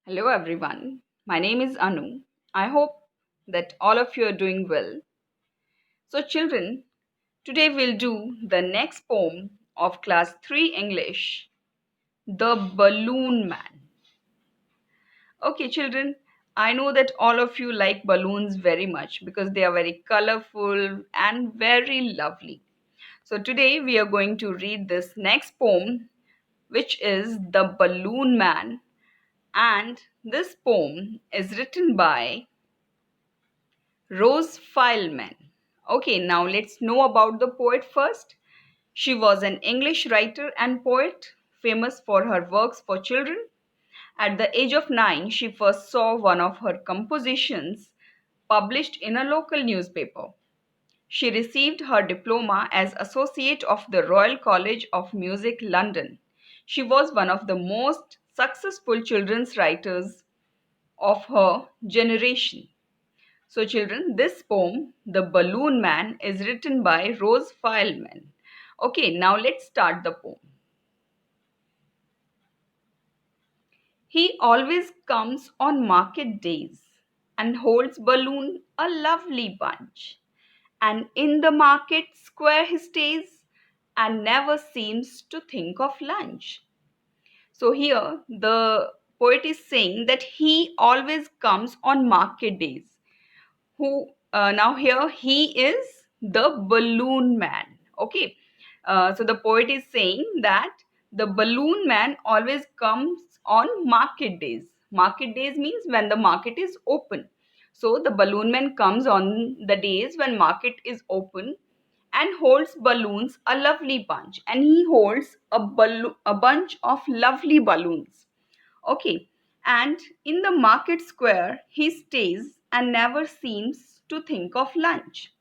Hello everyone. My name is Anu. I hope that all of you are doing well. So children, today we'll do the next poem of class 3 English, The Balloon Man. Okay children, I know that all of you like balloons very much because they are very colorful and very lovely. So today we are going to read this next poem which is The Balloon Man, and this poem is written by Rose Fileman. Okay, now let's know about the poet first. She was an English writer and poet, famous for her works for children. At the age of 9, she first saw one of her compositions published in a local newspaper. She received her diploma as Associate of the Royal College of Music, London. She was one of the most successful children's writers of her generation. So, children, this poem, The Balloon Man, is written by Rose Fileman. Okay, now let's start the poem. He always comes on market days and holds balloon a lovely bunch. And in the market square he stays and never seems to think of lunch. So here the poet is saying that he always comes on market days. Who Now here he is the balloon man. Okay, so the poet is saying that the balloon man always comes on market days. Market days means when the market is open. So the balloon man comes on the days when market is open and holds balloons a lovely bunch, and he holds a bunch of lovely balloons. Okay. And in the market square, he stays and never seems to think of lunch.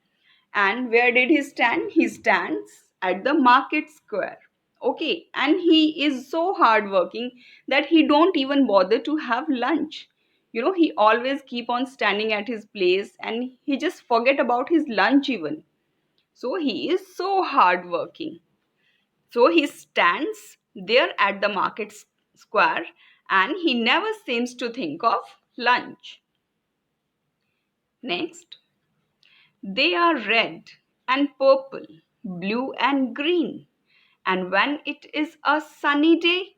And where did he stand? He stands at the market square. Okay. And he is so hardworking that he don't even bother to have lunch. He always keep on standing at his place and he just forget about his lunch even. So he is so hardworking. So he stands there at the market square and he never seems to think of lunch. Next, they are red and purple, blue and green. And when it is a sunny day,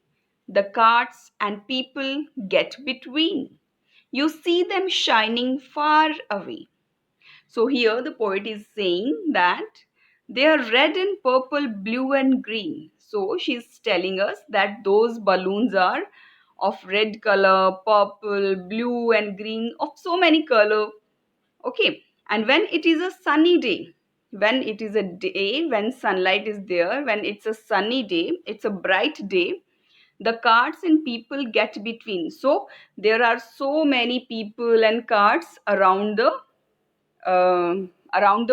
the carts and people get between. You see them shining far away. So here the poet is saying that they are red and purple, blue and green. So she's telling us that those balloons are of red color, purple, blue and green, of so many color. Okay. And when it is a sunny day, when it is a day when sunlight is there, when it's a sunny day, it's a bright day, the carts and people get between. So there are so many people and carts around the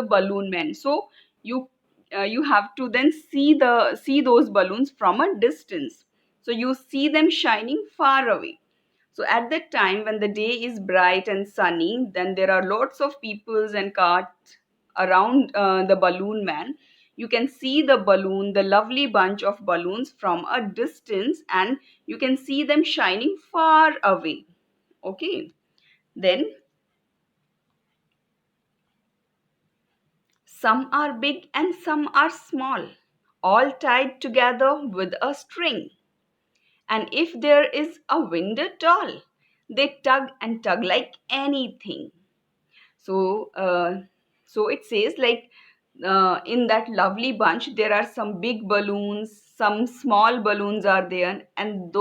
balloon man. So you you have to then see those balloons from a distance. So you see them shining far away. So at that time when the day is bright and sunny, then there are lots of peoples and carts around the balloon man. You can see the balloon, the lovely bunch of balloons from a distance, and you can see them shining far away. Okay. Then some are big and some are small, all tied together with a string. And if there is a wind at all, they tug and tug like anything. So, so it says like in that lovely bunch, there are some big balloons, some small balloons are there, and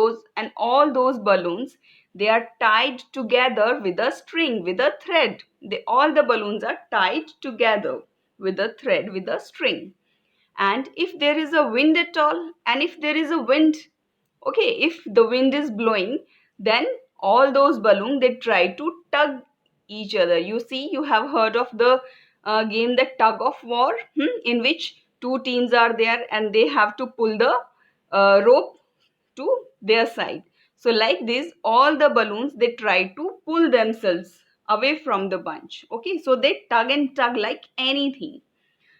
all those balloons, they are tied together with a string, with a thread. All the balloons are tied together with a thread, with a string. And if there is a wind at all, and if there is a wind, okay, if the wind is blowing, then all those balloons, they try to tug each other. You see, you have heard of the game, the tug of war, in which two teams are there and they have to pull the rope to their side. So like this, all the balloons, they try to pull themselves away from the bunch. Okay, so they tug and tug like anything.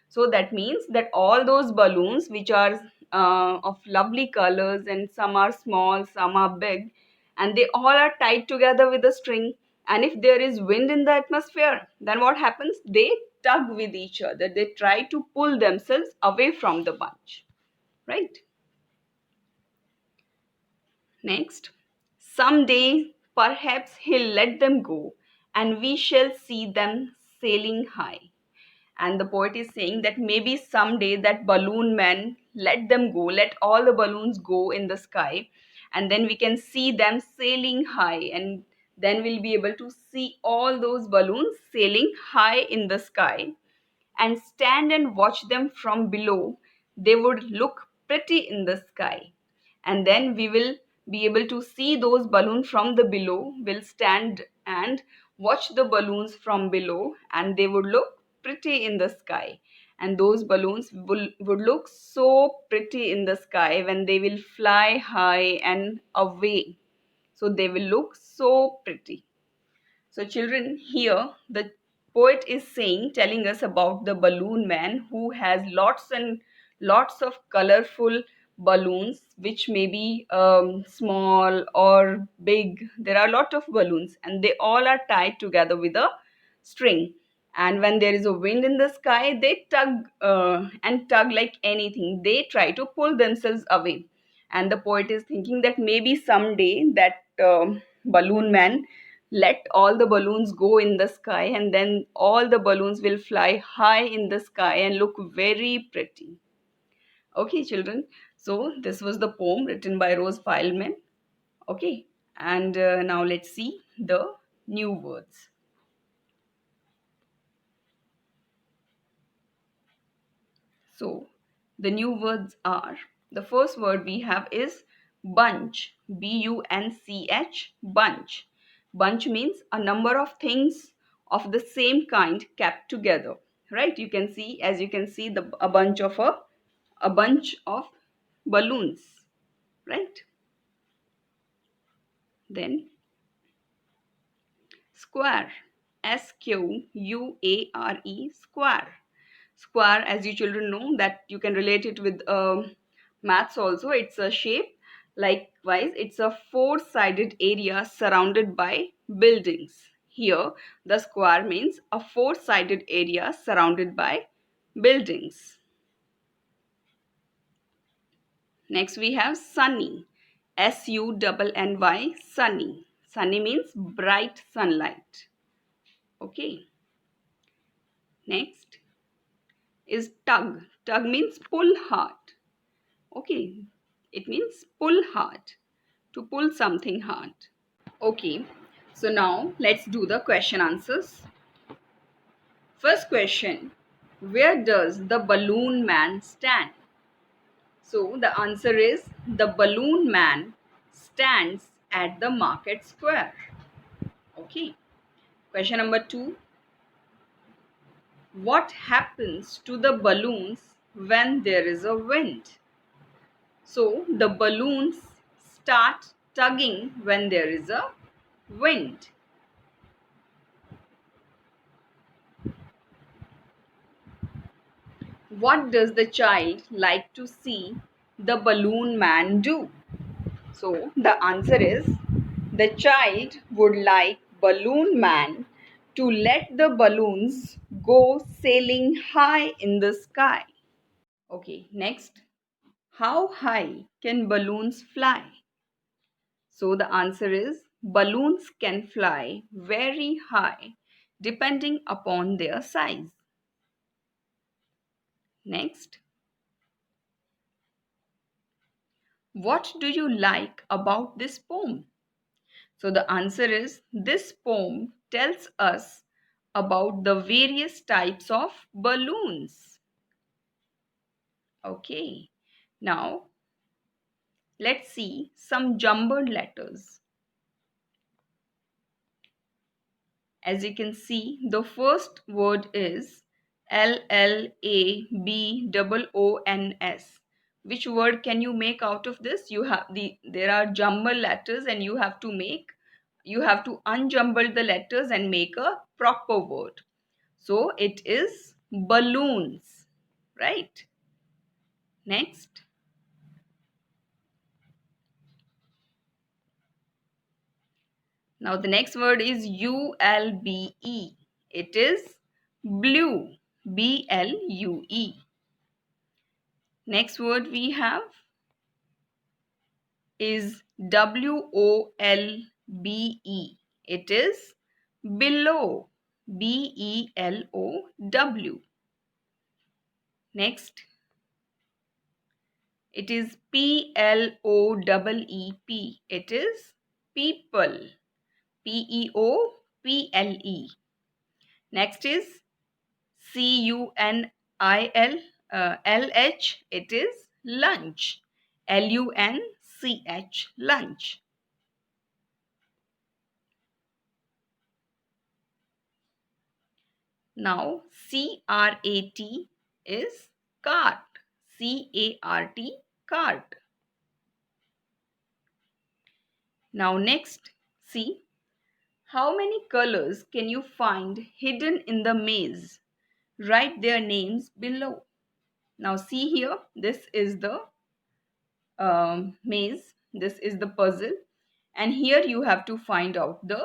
So that means that all those balloons which are of lovely colors, and some are small, some are big, and they all are tied together with a string. And if there is wind in the atmosphere, then what happens? They tug with each other. They try to pull themselves away from the bunch, right? Next, someday perhaps he'll let them go, and we shall see them sailing high. And the poet is saying that maybe someday that balloon man let them go, let all the balloons go in the sky, and then we can see them sailing high, and then we'll be able to see all those balloons sailing high in the sky and stand and watch them from below. They would look pretty in the sky. And then we will be able to see those balloons from the below. We'll stand and watch the balloons from below, and they would look pretty in the sky. And those balloons would look so pretty in the sky when they will fly high and away. So they will look so pretty. So, children, here the poet is saying, telling us about the balloon man who has lots and lots of colorful balloons, which may be small or big. There are a lot of balloons, and they all are tied together with a string. And when there is a wind in the sky, they tug and tug like anything. They try to pull themselves away. And the poet is thinking that maybe someday that balloon man let all the balloons go in the sky, and then all the balloons will fly high in the sky and look very pretty. Okay, children. So this was the poem written by Rose Fileman. Okay, and now let's see the new words. So the new words are, the first word we have is bunch, bunch, bunch. Bunch means a number of things of the same kind kept together, right? You can see, as you can see, a bunch of balloons, right? Then square, square, square. Square, as you children know, that you can relate it with maths also. It's a shape. Likewise, it's a four-sided area surrounded by buildings. Here, the square means a four-sided area surrounded by buildings. Next, we have sunny. sunny, sunny. Sunny means bright sunlight. Okay. Next is tug. Tug means pull hard. Okay, it means pull hard, to pull something hard. Okay, so now let's do the question answers. First question, where does the balloon man stand? So the answer is, the balloon man stands at the market square. Okay, question number 2, what happens to the balloons when there is a wind? So the balloons start tugging when there is a wind. What does the child like to see the balloon man do? So the answer is, the child would like balloon man to let the balloons go sailing high in the sky. Okay, next. How high can balloons fly? So the answer is, balloons can fly very high depending upon their size. Next, what do you like about this poem? So the answer is, this poem tells us about the various types of balloons. Okay, now let's see some jumbled letters. As you can see, the first word is LLABOONS. Which word can you make out of this? There are jumbled letters, and you have to unjumble the letters and make a proper word. So it is balloons, right? Next, Now the next word is ULBE. It is blue. BLUE. Next word we have is WOLBE. It is below. BELOW. Next, it is PLOEEP. It is people. PEOPLE. Next is CUNILLH. It is lunch. LUNCH. Lunch. Now CRAT is cart. CART. Cart. Now next, see how many colors can you find hidden in the maze? Write their names below. Now see here, this is the maze. This is the puzzle. And here you have to find out the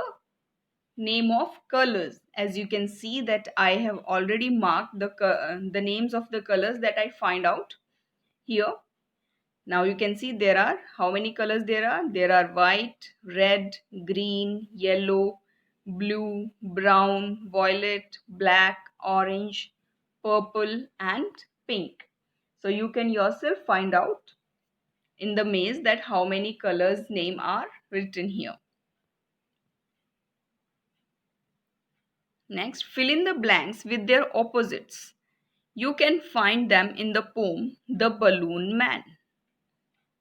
name of colors. As you can see that I have already marked the names of the colors that I find out here. Now you can see there are how many colors there are. There are white, red, green, yellow, blue, brown, violet, black, orange, purple and pink. So you can yourself find out in the maze that how many colors name are written here. Next, fill in the blanks with their opposites. You can find them in the poem The Balloon Man.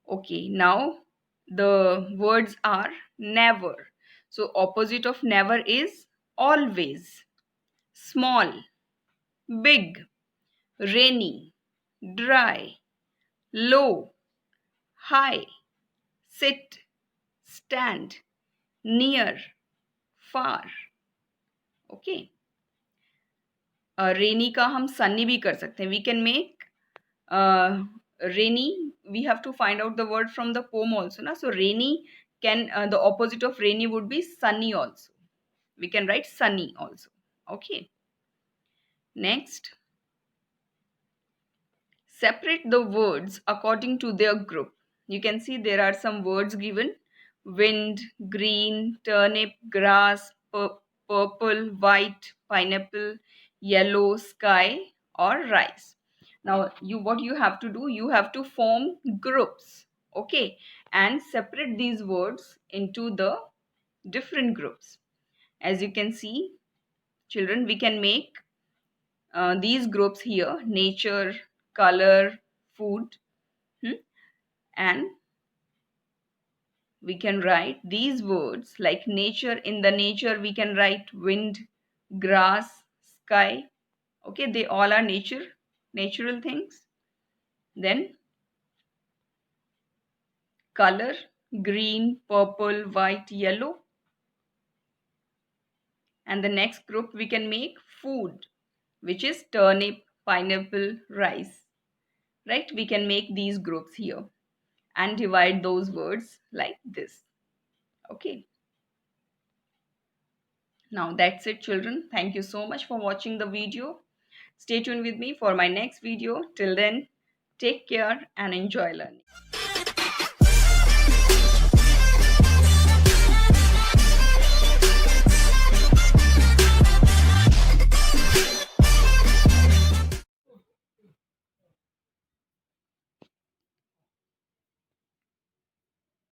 Okay, now the words are never. So opposite of never is always, small, big, rainy, dry, low, high, sit, stand, near, far. Okay. रेनी का हम सन्नी भी कर सकते हैं. We can make rainy. We have to find out the word from the poem also, na. So rainy can the opposite of rainy would be sunny also. We can write sunny also. Okay. Next, separate the words according to their group. You can see there are some words given: wind, green, turnip, grass, purple, white, pineapple, yellow, sky, or rice. Now what you have to do, you have to form groups, okay, and separate these words into the different groups. As you can see, children, we can make these groups here: nature, color, food, and we can write these words like nature. In the nature we can write wind, grass, sky. Okay, they all are natural things. Then color: green, purple, white, yellow. And the next group we can make food, which is turnip, pineapple, rice. Right, we can make these groups here and divide those words like this. Okay. Now that's it, children. Thank you so much for watching the video. Stay tuned with me for my next video. Till then, take care and enjoy learning.